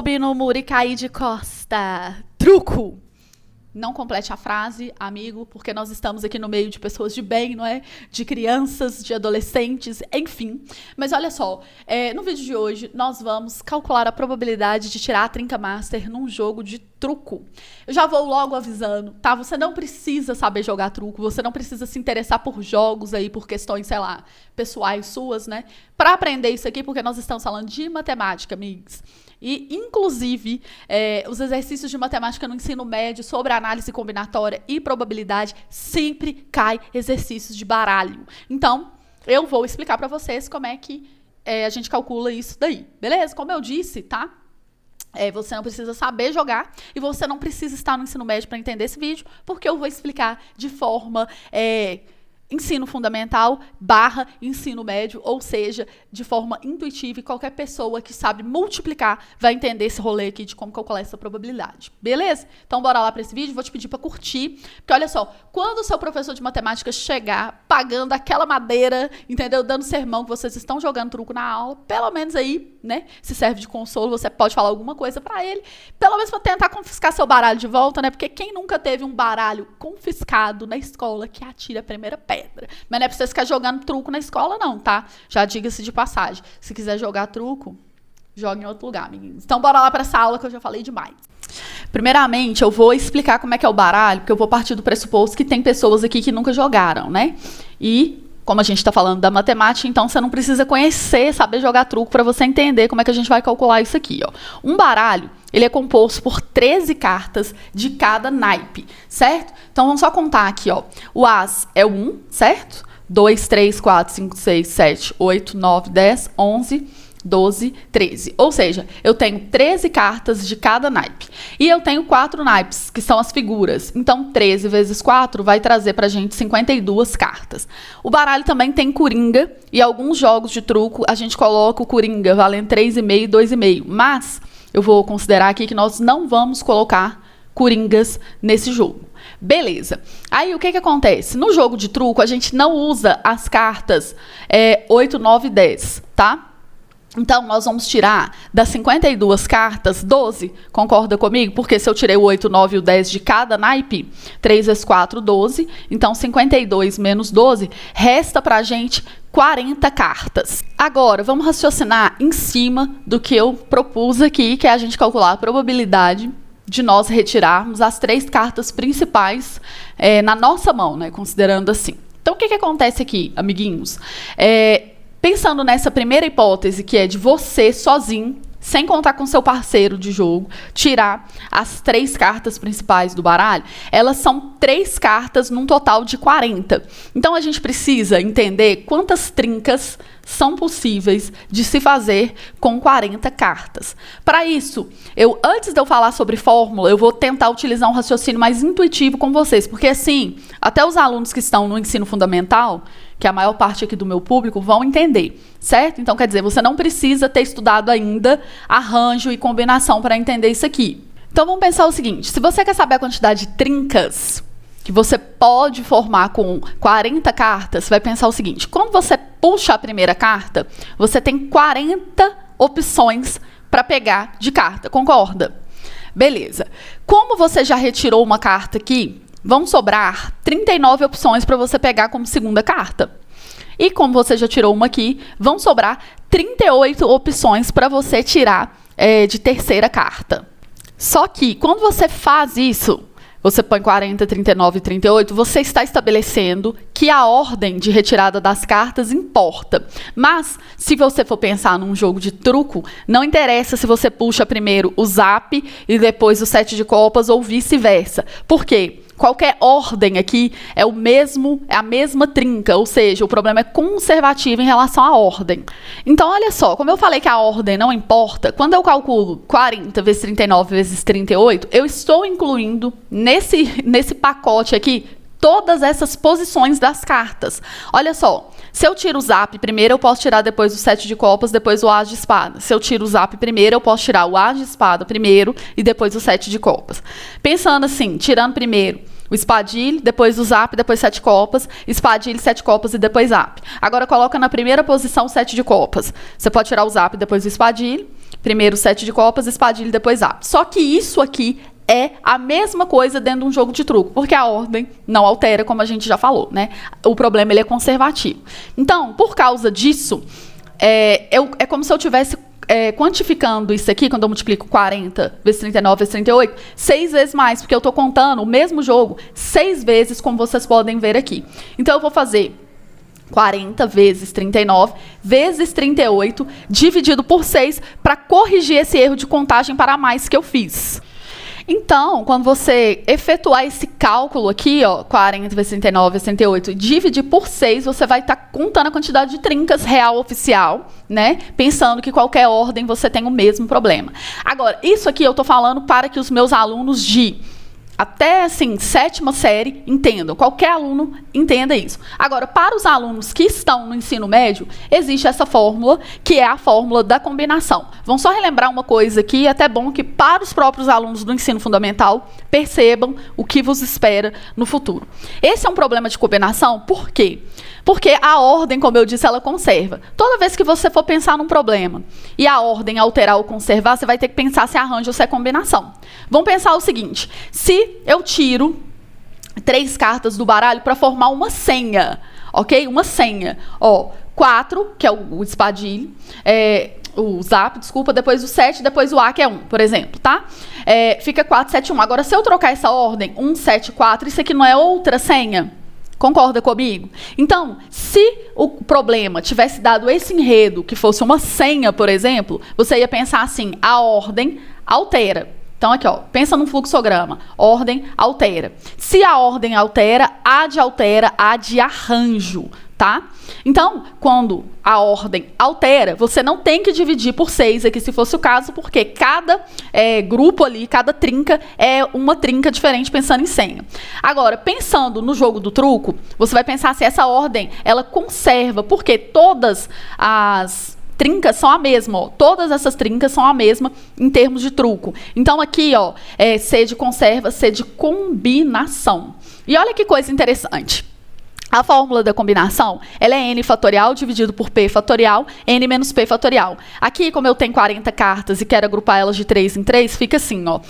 Subi no muro e caí de costa. Truco! Não complete a frase, amigo, porque nós estamos aqui no meio de pessoas de bem, não é? De crianças, de adolescentes, enfim. Mas olha só, no vídeo de hoje nós vamos calcular a probabilidade de tirar a Trinca Master num jogo de truco. Eu já vou logo avisando, tá? Você não precisa saber jogar truco, você não precisa se interessar por jogos aí, por questões, sei lá, pessoais suas, né? Para aprender isso aqui, porque nós estamos falando de matemática, amigos. E, inclusive, os exercícios de matemática no ensino médio sobre análise combinatória e probabilidade sempre cai exercícios de baralho. Então, eu vou explicar para vocês como é que a gente calcula isso daí, beleza? Como eu disse, tá? Você não precisa saber jogar e você não precisa estar no ensino médio para entender esse vídeo, porque eu vou explicar de forma ensino fundamental / ensino médio, ou seja, de forma intuitiva, e qualquer pessoa que sabe multiplicar vai entender esse rolê aqui de como calcular essa probabilidade, beleza? Então bora lá para esse vídeo, vou te pedir para curtir, porque olha só, quando o seu professor de matemática chegar pagando aquela madeira, entendeu? Dando sermão que vocês estão jogando truco na aula, pelo menos aí, né, se serve de consolo, você pode falar alguma coisa para ele, pelo menos para tentar confiscar seu baralho de volta, né? Porque quem nunca teve um baralho confiscado na escola que atira a primeira pedra? Mas não é pra você ficar jogando truco na escola, não, tá? Já diga-se de passagem. Se quiser jogar truco, joga em outro lugar, amiguinhos. Então, bora lá pra essa aula que eu já falei demais. Primeiramente, eu vou explicar como é que é o baralho, porque eu vou partir do pressuposto que tem pessoas aqui que nunca jogaram, né? E, como a gente está falando da matemática, então você não precisa conhecer, saber jogar truco para você entender como é que a gente vai calcular isso aqui, ó. Um baralho, ele é composto por 13 cartas de cada naipe, certo? Então, vamos só contar aqui, ó. O as é o 1, certo? 2, 3, 4, 5, 6, 7, 8, 9, 10, 11, 12, 13. Ou seja, eu tenho 13 cartas de cada naipe. E eu tenho 4 naipes, que são as figuras. Então, 13 vezes 4 vai trazer pra gente 52 cartas. O baralho também tem coringa, e alguns jogos de truco a gente coloca o coringa valendo 3,5 e 2,5. Mas eu vou considerar aqui que nós não vamos colocar coringas nesse jogo. Beleza. Aí, o que acontece? No jogo de truco, a gente não usa as cartas 8, 9 e 10, tá? Então, nós vamos tirar das 52 cartas, 12, concorda comigo? Porque se eu tirei o 8, 9 e o 10 de cada naipe, 3 vezes 4, 12. Então, 52 menos 12, resta pra gente 40 cartas. Agora, vamos raciocinar em cima do que eu propus aqui, que é a gente calcular a probabilidade de nós retirarmos as 3 cartas principais na nossa mão, né? Considerando assim. Então, o que acontece aqui, amiguinhos? Pensando nessa primeira hipótese, que é de você sozinho, sem contar com seu parceiro de jogo, tirar as 3 cartas principais do baralho, elas são 3 cartas num total de 40. Então, a gente precisa entender quantas trincas são possíveis de se fazer com 40 cartas. Para isso, antes de eu falar sobre fórmula, eu vou tentar utilizar um raciocínio mais intuitivo com vocês, porque assim, até os alunos que estão no ensino fundamental, que a maior parte aqui do meu público, vão entender, certo? Então, quer dizer, você não precisa ter estudado ainda arranjo e combinação para entender isso aqui. Então, vamos pensar o seguinte, se você quer saber a quantidade de trincas que você pode formar com 40 cartas, você vai pensar o seguinte, quando você puxa a primeira carta, você tem 40 opções para pegar de carta, concorda? Beleza. Como você já retirou uma carta aqui, vão sobrar 39 opções para você pegar como segunda carta. E como você já tirou uma aqui, vão sobrar 38 opções para você tirar de terceira carta. Só que, quando você faz isso, você põe 40, 39 e 38, você está estabelecendo que a ordem de retirada das cartas importa. Mas, se você for pensar num jogo de truco, não interessa se você puxa primeiro o zap e depois o 7 de copas ou vice-versa. Por quê? Qualquer ordem aqui é a mesma trinca, ou seja, o problema é conservativo em relação à ordem. Então, olha só, como eu falei que a ordem não importa, quando eu calculo 40 vezes 39 vezes 38, eu estou incluindo nesse pacote aqui todas essas posições das cartas. Olha só, se eu tiro o zap primeiro, eu posso tirar depois o 7 de copas, depois o as de espada. Se eu tiro o zap primeiro, eu posso tirar o as de espada primeiro e depois o 7 de copas. Pensando assim, tirando primeiro o espadilho, depois o zap, depois 7 copas, espadilho, 7 copas e depois zap. Agora coloca na primeira posição 7 de copas. Você pode tirar o zap depois o espadilho, Primeiro sete de copas, espadilha e depois A. Só que isso aqui é a mesma coisa dentro de um jogo de truco, porque a ordem não altera, como a gente já falou, né? O problema ele é conservativo. Então, por causa disso, é como se eu tivesse quantificando isso aqui, quando eu multiplico 40 vezes 39 vezes 38, 6 vezes mais, porque eu estou contando o mesmo jogo 6 vezes, como vocês podem ver aqui. Então, eu vou fazer 40 vezes 39 vezes 38 dividido por 6 para corrigir esse erro de contagem para mais que eu fiz. Então, quando você efetuar esse cálculo aqui, ó, 40 vezes 39 vezes 38, e dividir por 6, você vai estar contando a quantidade de trincas real oficial, né? Pensando que qualquer ordem você tem o mesmo problema. Agora, isso aqui eu estou falando para que os meus alunos de até, assim, 7ª série entendam. Qualquer aluno entenda isso. Agora, para os alunos que estão no ensino médio, existe essa fórmula, que é a fórmula da combinação. Vamos só relembrar uma coisa aqui, é até bom que para os próprios alunos do ensino fundamental percebam o que vos espera no futuro. Esse é um problema de combinação, por quê? Porque a ordem, como eu disse, ela conserva. Toda vez que você for pensar num problema e a ordem alterar ou conservar, você vai ter que pensar se é arranjo ou se é combinação. Vamos pensar o seguinte, se eu tiro 3 cartas do baralho para formar uma senha, ok? Uma senha. Ó, 4, que é o espadilho, o zap, desculpa, depois o 7, depois o A, que é 1, por exemplo, tá? Fica 4, 7, 1. Agora, se eu trocar essa ordem, 1, 7, 4, isso aqui não é outra senha? Concorda comigo? Então, se o problema tivesse dado esse enredo, que fosse uma senha, por exemplo, você ia pensar assim, a ordem altera. Então, aqui, ó, pensa num fluxograma. Ordem altera. Se a ordem altera, há de arranjo, tá? Então, quando a ordem altera, você não tem que dividir por 6 aqui, se fosse o caso, porque cada grupo ali, cada trinca é uma trinca diferente, pensando em senha. Agora, pensando no jogo do truco, você vai pensar se essa ordem, ela conserva, porque todas as trincas são a mesma, ó. Todas essas trincas são a mesma em termos de truco. Então, aqui, ó, C de conserva, C de combinação. E olha que coisa interessante. A fórmula da combinação, ela é n fatorial dividido por p fatorial, n menos p fatorial. Aqui, como eu tenho 40 cartas e quero agrupar elas de 3 em 3, fica assim, ó.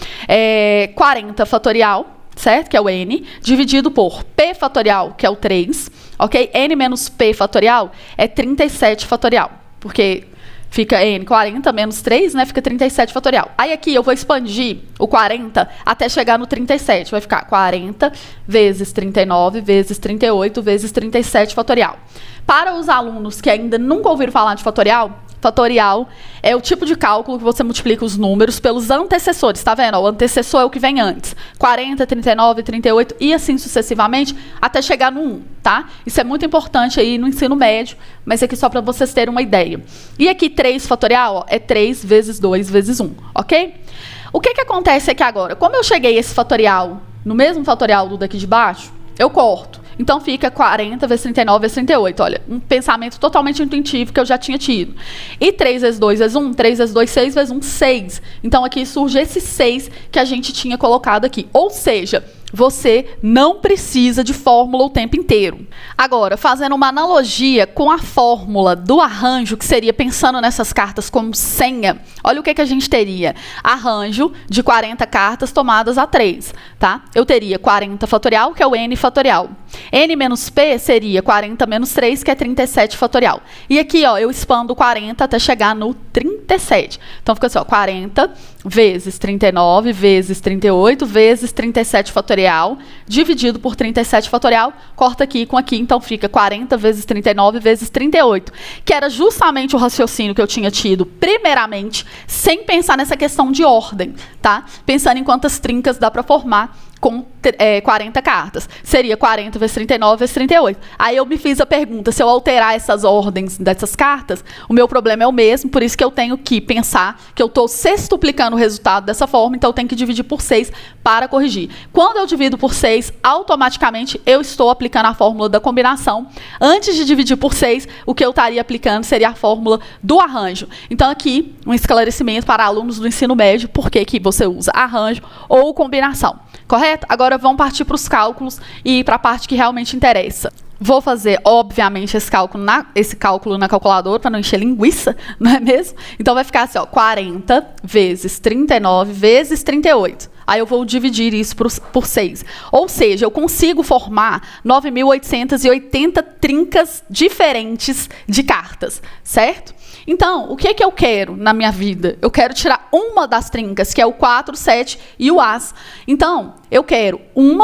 40 fatorial, certo? Que é o n, dividido por p fatorial, que é o 3, ok? N menos p fatorial é 37 fatorial, porque fica n 40 menos 3, né? Fica 37 fatorial. Aí aqui eu vou expandir o 40 até chegar no 37. Vai ficar 40 vezes 39 vezes 38 vezes 37 fatorial. Para os alunos que ainda nunca ouviram falar de fatorial, fatorial é o tipo de cálculo que você multiplica os números pelos antecessores, tá vendo? O antecessor é o que vem antes. 40, 39, 38 e assim sucessivamente até chegar no 1, tá? Isso é muito importante aí no ensino médio, mas aqui só para vocês terem uma ideia. E aqui 3 fatorial, ó, é 3 vezes 2 vezes 1, ok? O que acontece aqui agora? Como eu cheguei a esse fatorial, no mesmo fatorial do daqui de baixo, eu corto. Então, fica 40 vezes 39 vezes 38. Olha, um pensamento totalmente intuitivo que eu já tinha tido. E 3 vezes 2 vezes 1, 3 vezes 2, 6 vezes 1, 6. Então, aqui surge esse 6 que a gente tinha colocado aqui. Ou seja, você não precisa de fórmula o tempo inteiro. Agora, fazendo uma analogia com a fórmula do arranjo, que seria pensando nessas cartas como senha, olha o que a gente teria. Arranjo de 40 cartas tomadas a 3, tá? Eu teria 40 fatorial, que é o n fatorial. N menos P seria 40 menos 3, que é 37 fatorial. E aqui, ó, eu expando 40 até chegar no 37. Então, fica assim, ó, 40 vezes 39 vezes 38 vezes 37 fatorial, dividido por 37 fatorial, corta aqui com aqui, então fica 40 vezes 39 vezes 38, que era justamente o raciocínio que eu tinha tido primeiramente, sem pensar nessa questão de ordem, tá? Pensando em quantas trincas dá para formar com 40 cartas. Seria 40 vezes 39 vezes 38. Aí eu me fiz a pergunta, se eu alterar essas ordens dessas cartas, o meu problema é o mesmo, por isso que eu tenho que pensar que eu estou sextuplicando o resultado dessa forma, então eu tenho que dividir por 6 para corrigir. Quando eu divido por 6, automaticamente eu estou aplicando a fórmula da combinação. Antes de dividir por 6, o que eu estaria aplicando seria a fórmula do arranjo. Então aqui, um esclarecimento para alunos do ensino médio, por que que você usa arranjo ou combinação. Correto? Agora vamos partir para os cálculos e para a parte que realmente interessa. Vou fazer, obviamente, esse cálculo na calculadora para não encher linguiça, não é mesmo? Então, vai ficar assim, ó, 40 vezes 39 vezes 38. Aí eu vou dividir isso por 6. Ou seja, eu consigo formar 9.880 trincas diferentes de cartas, certo? Então, o que é que eu quero na minha vida? Eu quero tirar uma das trincas, que é o 4, 7 e o As. Então, eu quero o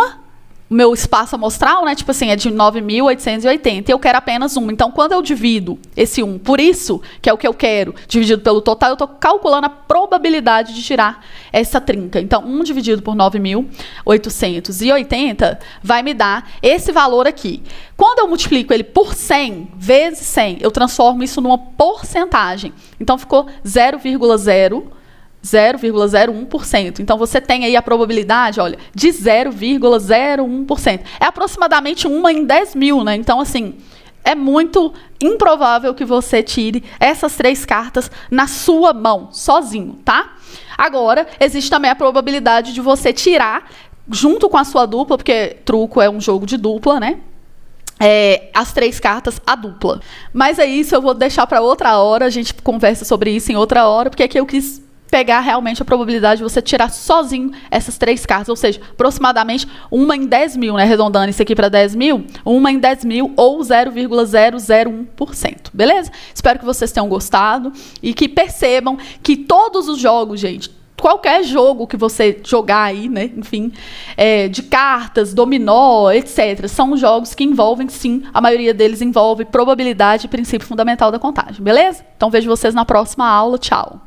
meu espaço amostral, né, tipo assim, é de 9.880, e eu quero apenas uma. Então, quando eu divido esse 1 por isso, que é o que eu quero, dividido pelo total, eu estou calculando a probabilidade de tirar essa trinca. Então, 1 dividido por 9.880 vai me dar esse valor aqui. Quando eu multiplico ele por 100 vezes 100, eu transformo isso numa porcentagem. Então, ficou 0,01%. Então, você tem aí a probabilidade, olha, de 0,01%. É aproximadamente 1 em 10 mil, né? Então, assim, é muito improvável que você tire essas 3 cartas na sua mão, sozinho, tá? Agora, existe também a probabilidade de você tirar, junto com a sua dupla, porque truco é um jogo de dupla, né? As 3 cartas a dupla. Mas é isso, eu vou deixar para outra hora, a gente conversa sobre isso em outra hora, porque aqui eu quis pegar realmente a probabilidade de você tirar sozinho essas 3 cartas, ou seja, aproximadamente 1 em 10 mil, né? Arredondando isso aqui para 10 mil, 1 em 10 mil ou 0,001%, beleza? Espero que vocês tenham gostado e que percebam que todos os jogos, gente, qualquer jogo que você jogar aí, né, enfim, de cartas, dominó, etc., são jogos que envolvem, sim, a maioria deles envolve probabilidade e princípio fundamental da contagem, beleza? Então, vejo vocês na próxima aula. Tchau!